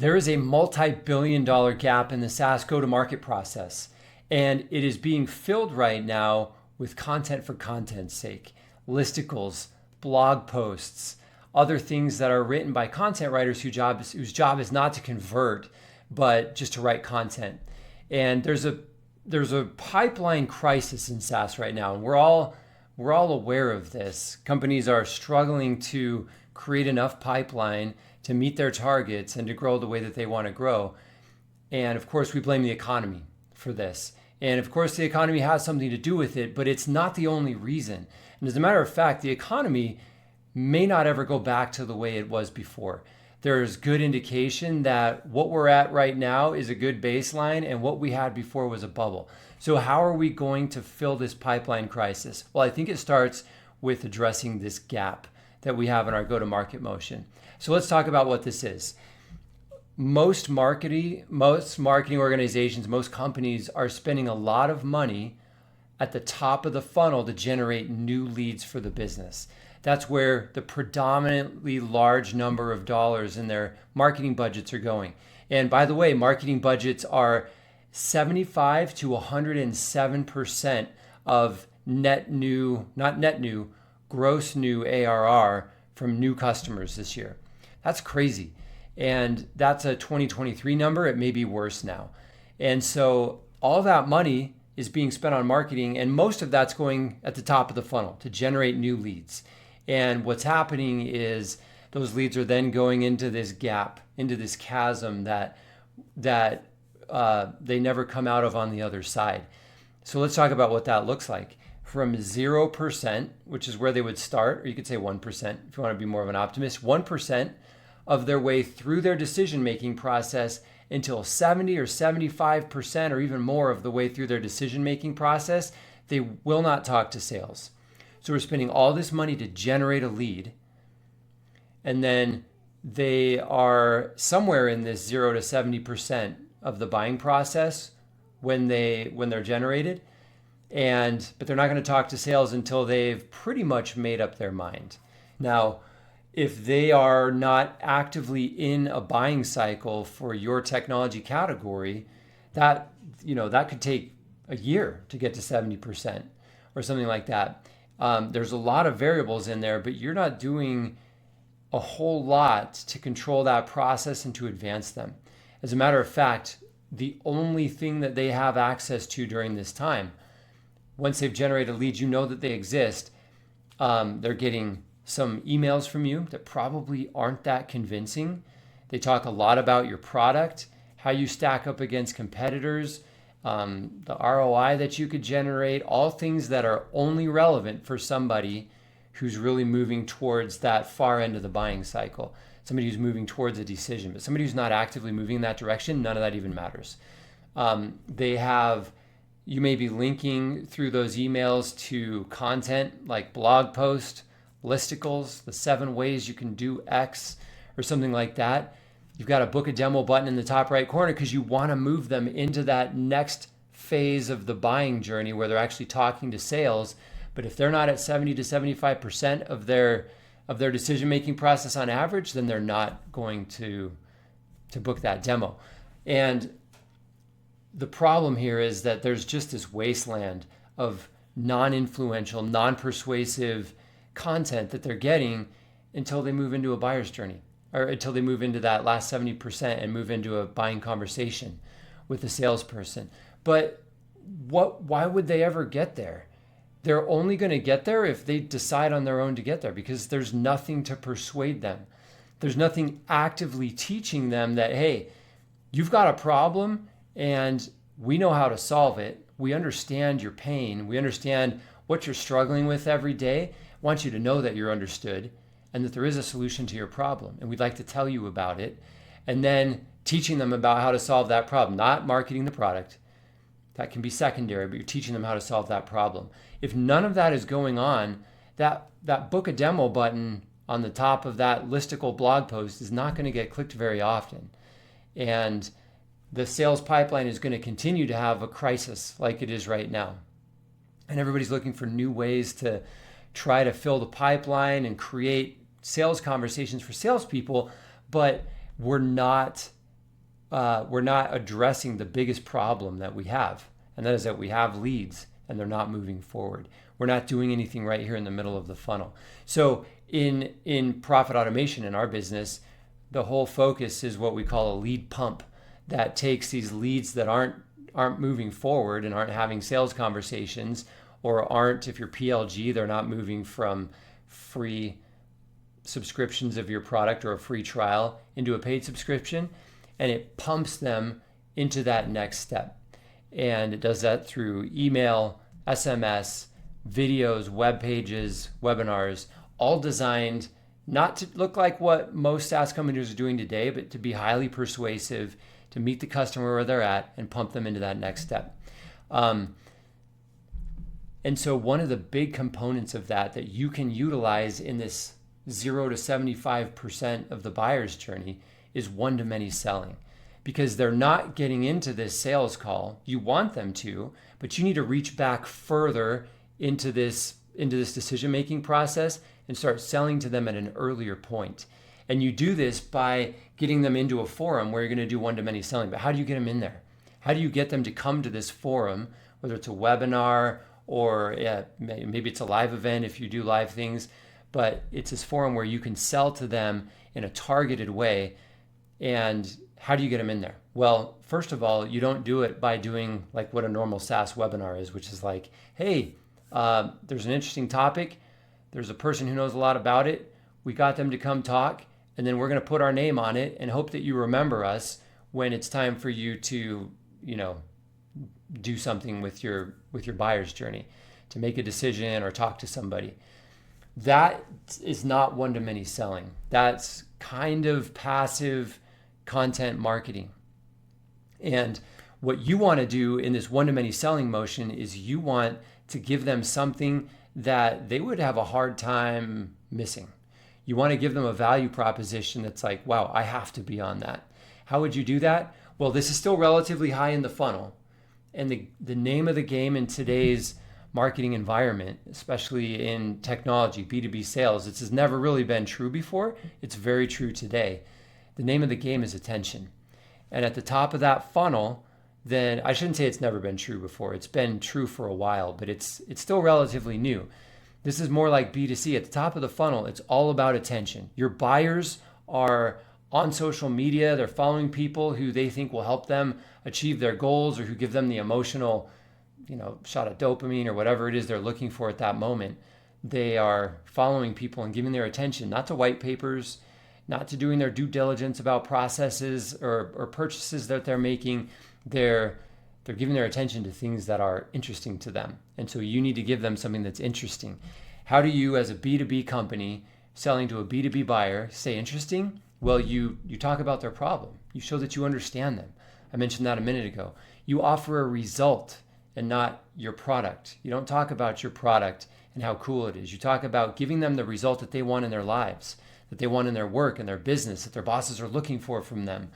There is a multi-billion-dollar gap in the SaaS go-to-market process, and it is being filled right now with content for content's sake, listicles, blog posts, other things that are written by content writers whose job is not to convert, but just to write content. And there's a pipeline crisis in SaaS right now, and we're all aware of this. Companies are struggling to create enough pipeline to meet their targets and to grow the way that they want to grow. And of course, we blame the economy for this. And of course, the economy has something to do with it, but it's not the only reason. And as a matter of fact, the economy may not ever go back to the way it was before. There's good indication that what we're at right now is a good baseline, and what we had before was a bubble. So how are we going to fill this pipeline crisis? Well, I think it starts with addressing this gap that we have in our go-to-market motion. So let's talk about what this is. Most marketing organizations, most companies are spending a lot of money at the top of the funnel to generate new leads for the business. That's where the predominantly large number of dollars in their marketing budgets are going. And by the way, marketing budgets are 75 to 107% of gross new ARR from new customers this year. That's crazy. And that's a 2023 number. It may be worse now. And so all that money is being spent on marketing, and most of that's going at the top of the funnel to generate new leads. And what's happening is those leads are then going into this gap, into this chasm that they never come out of on the other side. So let's talk about what that looks like. From 0%, which is where they would start, or you could say 1% if you want to be more of an optimist, 1% of their way through their decision-making process until 70 or 75% or even more of the way through their decision-making process, they will not talk to sales. So we're spending all this money to generate a lead, and then they are somewhere in this 0 to 70% of the buying process when they're generated, but they're not going to talk to sales until they've pretty much made up their mind. Now, if they are not actively in a buying cycle for your technology category, that could take a year to get to 70% or something like that. There's a lot of variables in there, but you're not doing a whole lot to control that process and to advance them. As a matter of fact, the only thing that they have access to during this time, once they've generated leads, you know that they exist. They're getting some emails from you that probably aren't that convincing. They talk a lot about your product, how you stack up against competitors, the ROI that you could generate, all things that are only relevant for somebody who's really moving towards that far end of the buying cycle. Somebody who's moving towards a decision, but somebody who's not actively moving in that direction, none of that even matters. You may be linking through those emails to content like blog posts, listicles, the 7 ways you can do X or something like that. You've got a book a demo button in the top right corner because you want to move them into that next phase of the buying journey where they're actually talking to sales. But if they're not at 70 to 75% of their decision-making process on average, then they're not going to book that demo. And the problem here is that there's just this wasteland of non-influential, non-persuasive content that they're getting until they move into a buyer's journey, or until they move into that last 70% and move into a buying conversation with the salesperson. But why would they ever get there? They're only going to get there if they decide on their own to get there, because there's nothing to persuade them. There's nothing actively teaching them that, hey, you've got a problem and we know how to solve it. We understand your pain. We understand what you're struggling with every day. I want you to know that you're understood and that there is a solution to your problem. And we'd like to tell you about it. And then teaching them about how to solve that problem, not marketing the product. That can be secondary, but you're teaching them how to solve that problem. If none of that is going on, that book a demo button on the top of that listicle blog post is not going to get clicked very often. And the sales pipeline is going to continue to have a crisis like it is right now. And everybody's looking for new ways to try to fill the pipeline and create sales conversations for salespeople, but we're not we're not addressing the biggest problem that we have, and that is that we have leads and they're not moving forward. We're not doing anything right here in the middle of the funnel. So in profit automation in our business, the whole focus is what we call a lead pump that takes these leads that aren't moving forward and aren't having sales conversations, or aren't, if you're PLG, they're not moving from free subscriptions of your product or a free trial into a paid subscription, and it pumps them into that next step. And it does that through email, SMS, videos, web pages, webinars, all designed not to look like what most SaaS companies are doing today, but to be highly persuasive, to meet the customer where they're at and pump them into that next step. And so one of the big components of that you can utilize in this 0 to 75% of the buyer's journey is one-to-many selling, because they're not getting into this sales call. You want them to, but you need to reach back further into this decision-making process and start selling to them at an earlier point. And you do this by getting them into a forum where you're going to do one-to-many selling. But how do you get them in there? How do you get them to come to this forum, whether it's a webinar or maybe it's a live event if you do live things, but it's this forum where you can sell to them in a targeted way. And how do you get them in there? Well, first of all, you don't do it by doing like what a normal SaaS webinar is, which is like, hey, there's an interesting topic. There's a person who knows a lot about it. We got them to come talk, and then we're going to put our name on it and hope that you remember us when it's time for you to, do something with your buyer's journey, to make a decision or talk to somebody. That is not one-to-many selling. That's kind of passive content marketing. And what you want to do in this one-to-many selling motion is you want to give them something that they would have a hard time missing. You want to give them a value proposition that's like, wow, I have to be on that. How would you do that? Well, this is still relatively high in the funnel. And the name of the game in today's marketing environment, especially in technology, B2B sales, this has never really been true before. It's very true today. The name of the game is attention. And at the top of that funnel, then I shouldn't say it's never been true before. It's been true for a while, but it's still relatively new. This is more like B2C. At the top of the funnel, it's all about attention. Your buyers are on social media. They're following people who they think will help them achieve their goals, or who give them the emotional, shot of dopamine or whatever it is they're looking for at that moment. They are following people and giving their attention, not to white papers, not to doing their due diligence about processes or purchases that they're making. They're giving their attention to things that are interesting to them. And so you need to give them something that's interesting. How do you, as a B2B company selling to a B2B buyer, say interesting? Well, you talk about their problem. You show that you understand them. I mentioned that a minute ago. You offer a result and not your product. You don't talk about your product and how cool it is. You talk about giving them the result that they want in their lives, that they want in their work and their business, that their bosses are looking for from them,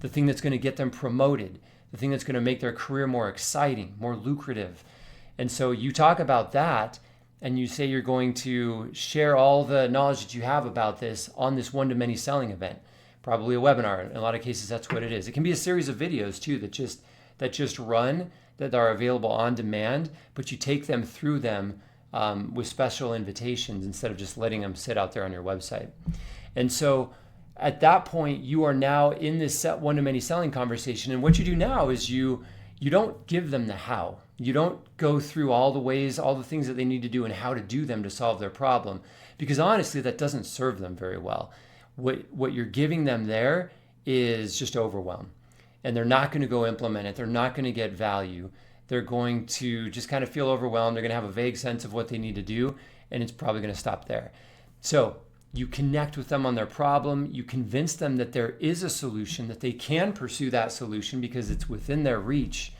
the thing that's going to get them promoted, the thing that's going to make their career more exciting, more lucrative. And so you talk about that, and you say you're going to share all the knowledge that you have about this on this one-to-many selling event, probably a webinar. In a lot of cases, that's what it is. It can be a series of videos too that just run, that are available on demand, but you take them through them with special invitations instead of just letting them sit out there on your website. And so at that point, you are now in this one-to-many selling conversation. And what you do now is you don't give them the how. You don't go through all the ways, all the things that they need to do and how to do them to solve their problem, because honestly, that doesn't serve them very well. What you're giving them there is just overwhelm, and they're not going to go implement it. They're not going to get value. They're going to just kind of feel overwhelmed. They're going to have a vague sense of what they need to do, and it's probably going to stop there. So you connect with them on their problem. You convince them that there is a solution, that they can pursue that solution because it's within their reach.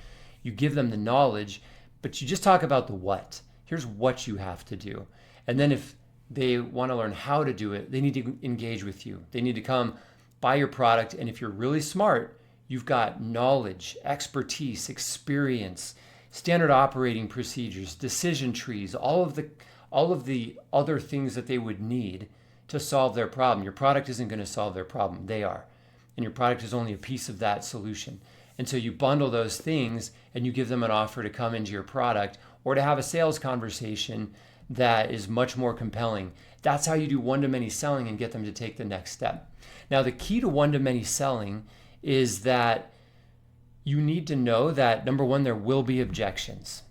You give them the knowledge, but you just talk about the what. Here's what you have to do. And then if they want to learn how to do it, they need to engage with you. They need to come buy your product. And if you're really smart, you've got knowledge, expertise, experience, standard operating procedures, decision trees, all of the other things that they would need to solve their problem. Your product isn't going to solve their problem. They are. and your product is only a piece of that solution. And so you bundle those things and you give them an offer to come into your product or to have a sales conversation that is much more compelling. That's how you do one-to-many selling and get them to take the next step. Now, the key to one-to-many selling is that you need to know that, number one, there will be objections.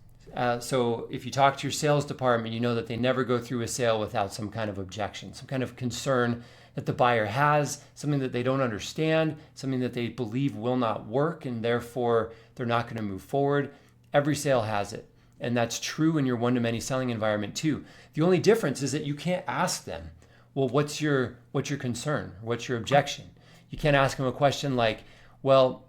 So if you talk to your sales department, you know that they never go through a sale without some kind of objection, some kind of concern that the buyer has, something that they don't understand, something that they believe will not work, and therefore they're not going to move forward. Every sale has it. And that's true in your one-to-many selling environment too. The only difference is that you can't ask them, well, what's your concern? What's your objection? You can't ask them a question like, well,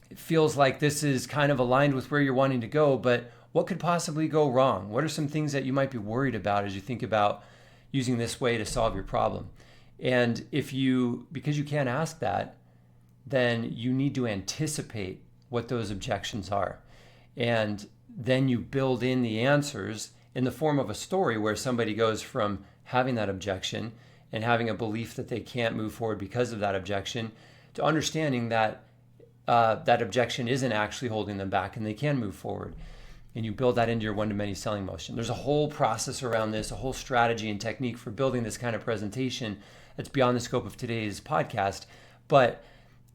it feels like this is kind of aligned with where you're wanting to go, but what could possibly go wrong? What are some things that you might be worried about as you think about using this way to solve your problem? And because you can't ask that, then you need to anticipate what those objections are. And then you build in the answers in the form of a story where somebody goes from having that objection and having a belief that they can't move forward because of that objection to understanding that that objection isn't actually holding them back and they can move forward. And you build that into your one-to-many selling motion. There's a whole process around this, a whole strategy and technique for building this kind of presentation that's beyond the scope of today's podcast. But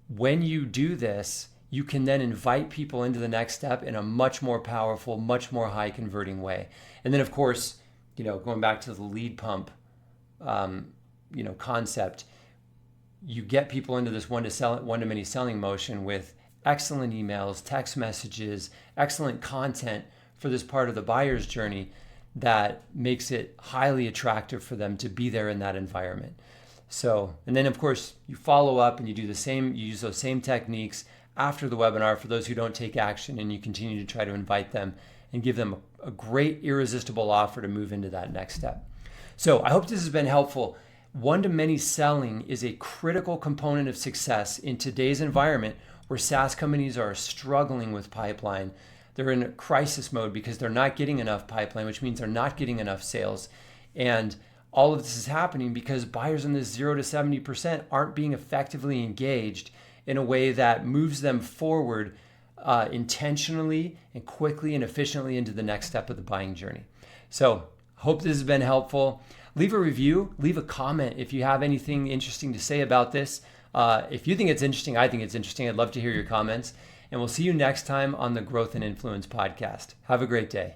when you do this, you can then invite people into the next step in a much more powerful, much more high converting way. And then of course, going back to the lead pump, concept, you get people into this one-to-many selling motion with excellent emails, text messages, excellent content for this part of the buyer's journey that makes it highly attractive for them to be there in that environment. So, and then of course you follow up and you do the same, you use those same techniques after the webinar for those who don't take action, and you continue to try to invite them and give them a great irresistible offer to move into that next step. So I hope this has been helpful. One-to-many selling is a critical component of success in today's environment where SaaS companies are struggling with pipeline. They're in a crisis mode because they're not getting enough pipeline, which means they're not getting enough sales. And all of this is happening because buyers in this 0 to 70% aren't being effectively engaged in a way that moves them forward intentionally and quickly and efficiently into the next step of the buying journey. So hope this has been helpful. Leave a review, leave a comment if you have anything interesting to say about this. If you think it's interesting, I think it's interesting. I'd love to hear your comments. And we'll see you next time on the Growth and Influence podcast. Have a great day.